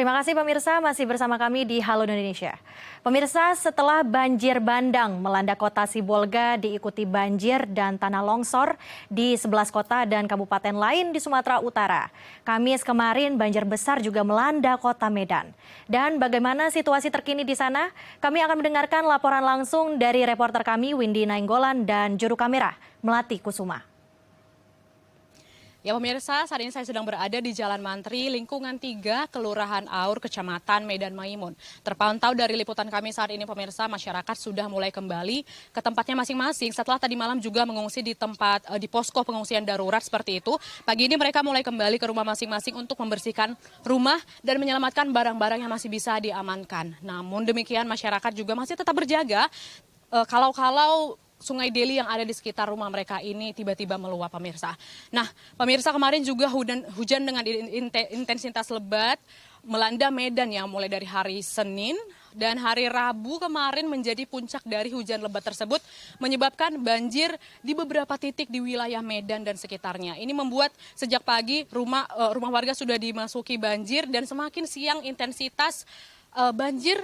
Terima kasih pemirsa masih bersama kami di Halo Indonesia. Pemirsa, setelah banjir bandang melanda kota Sibolga diikuti banjir dan tanah longsor di 11 kota dan kabupaten lain di Sumatera Utara. Kamis kemarin banjir besar juga melanda kota Medan. Dan bagaimana situasi terkini di sana? Kami akan mendengarkan laporan langsung dari reporter kami Windy Nainggolan dan juru kamera Melati Kusuma. Ya pemirsa, saat ini saya sedang berada di Jalan Mantri, lingkungan 3, Kelurahan Aur, Kecamatan Medan Maimun. Terpantau dari liputan kami saat ini pemirsa, masyarakat sudah mulai kembali ke tempatnya masing-masing. Setelah tadi malam juga mengungsi di posko pengungsian darurat seperti itu. Pagi ini mereka mulai kembali ke rumah masing-masing untuk membersihkan rumah dan menyelamatkan barang-barang yang masih bisa diamankan. Namun demikian masyarakat juga masih tetap berjaga kalau Sungai Deli yang ada di sekitar rumah mereka ini tiba-tiba meluap pemirsa. Nah pemirsa, kemarin juga hujan dengan intensitas lebat melanda Medan yang mulai dari hari Senin dan hari Rabu kemarin menjadi puncak dari hujan lebat tersebut menyebabkan banjir di beberapa titik di wilayah Medan dan sekitarnya. Ini membuat sejak pagi rumah warga sudah dimasuki banjir dan semakin siang intensitas banjir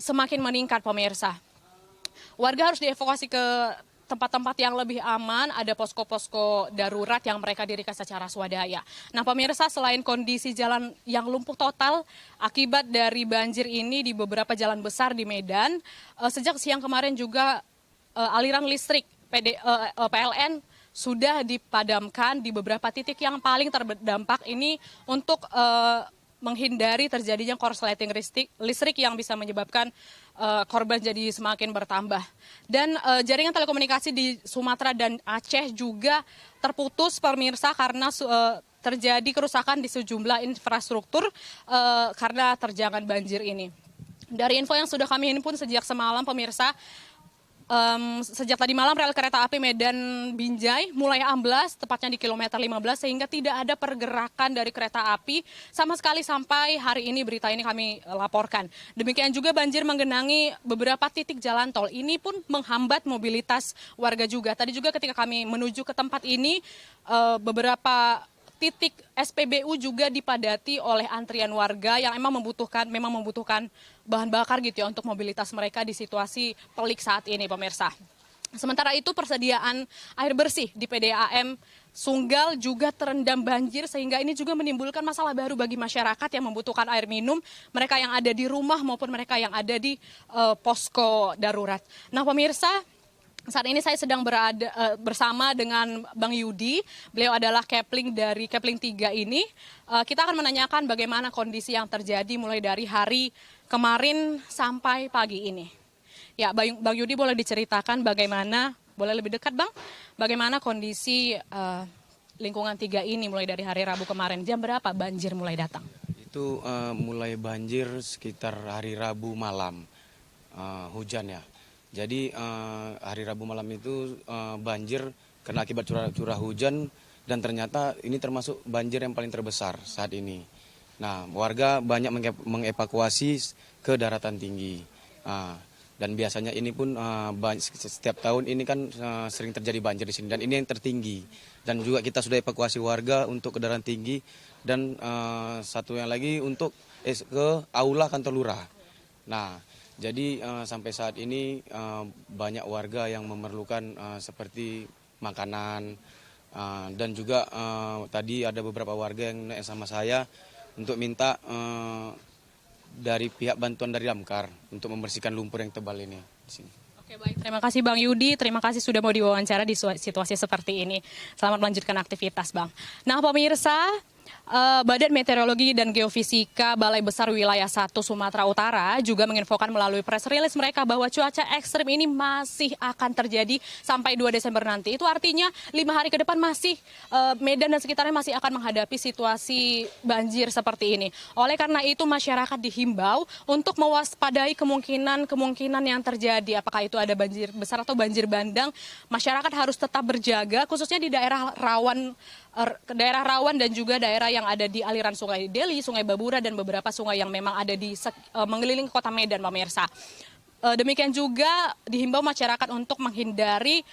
semakin meningkat pemirsa. Warga harus dievakuasi ke tempat-tempat yang lebih aman, ada posko-posko darurat yang mereka dirikan secara swadaya. Nah pemirsa, selain kondisi jalan yang lumpuh total akibat dari banjir ini di beberapa jalan besar di Medan, sejak siang kemarin juga aliran listrik PLN sudah dipadamkan di beberapa titik yang paling terdampak ini untuk menghindari terjadinya korsleting listrik yang bisa menyebabkan korban jadi semakin bertambah. Dan jaringan telekomunikasi di Sumatera dan Aceh juga terputus pemirsa karena terjadi kerusakan di sejumlah infrastruktur karena terjangan banjir ini. Dari info yang sudah kami himpun sejak semalam pemirsa, sejak tadi malam rel kereta api Medan Binjai mulai amblas tepatnya di kilometer 15 sehingga tidak ada pergerakan dari kereta api sama sekali sampai hari ini berita ini kami laporkan. Demikian juga banjir menggenangi beberapa titik jalan tol. Ini pun menghambat mobilitas warga juga. Tadi juga ketika kami menuju ke tempat ini beberapa titik SPBU juga dipadati oleh antrian warga yang memang membutuhkan bahan bakar gitu ya untuk mobilitas mereka di situasi pelik saat ini pemirsa. Sementara itu persediaan air bersih di PDAM Sunggal juga terendam banjir sehingga ini juga menimbulkan masalah baru bagi masyarakat yang membutuhkan air minum, mereka yang ada di rumah maupun mereka yang ada di posko darurat. Nah pemirsa, saat ini saya sedang berada bersama dengan Bang Yudi. Beliau adalah Kepling dari Kepling 3 ini. Kita akan menanyakan bagaimana kondisi yang terjadi mulai dari hari kemarin sampai pagi ini. Ya, Bang Yudi boleh diceritakan bagaimana, boleh lebih dekat Bang, bagaimana kondisi lingkungan 3 ini mulai dari hari Rabu kemarin. Jam berapa banjir mulai datang? Itu mulai banjir sekitar hari Rabu malam, hujan ya. Jadi hari Rabu malam itu banjir karena akibat curah hujan dan ternyata ini termasuk banjir yang paling terbesar saat ini. Nah warga banyak mengevakuasi ke daratan tinggi. Dan biasanya ini pun setiap tahun ini kan sering terjadi banjir di sini dan ini yang tertinggi. Dan juga kita sudah evakuasi warga untuk ke daratan tinggi dan satu yang lagi untuk ke aula kantor lurah. Nah jadi sampai saat ini banyak warga yang memerlukan seperti makanan dan juga tadi ada beberapa warga yang naik sama saya untuk minta dari pihak bantuan dari Damkar untuk membersihkan lumpur yang tebal ini di sini. Oke baik, terima kasih Bang Yudi, terima kasih sudah mau diwawancara di situasi seperti ini. Selamat melanjutkan aktivitas Bang. Nah pemirsa, Badan Meteorologi dan Geofisika Balai Besar Wilayah 1 Sumatera Utara juga menginfokan melalui press release mereka bahwa cuaca ekstrim ini masih akan terjadi sampai 2 Desember nanti. Itu artinya 5 hari ke depan masih Medan dan sekitarnya masih akan menghadapi situasi banjir seperti ini. Oleh karena itu masyarakat dihimbau untuk mewaspadai kemungkinan yang terjadi. Apakah itu ada banjir besar atau banjir bandang, masyarakat harus tetap berjaga khususnya di daerah rawan dan juga daerah yang ada di aliran Sungai Deli, Sungai Babura dan beberapa sungai yang memang ada di mengelilingi kota Medan pemirsa. Demikian juga dihimbau masyarakat untuk menghindari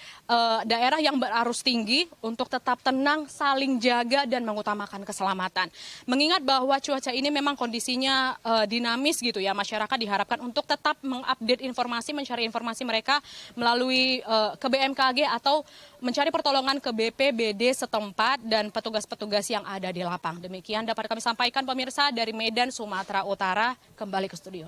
daerah yang berarus tinggi untuk tetap tenang, saling jaga dan mengutamakan keselamatan. Mengingat bahwa cuaca ini memang kondisinya dinamis gitu ya, masyarakat diharapkan untuk tetap mengupdate informasi, mencari informasi mereka melalui ke BMKG atau mencari pertolongan ke BPBD setempat dan petugas-petugas yang ada di lapang. Demikian dapat kami sampaikan pemirsa dari Medan, Sumatera Utara, kembali ke studio.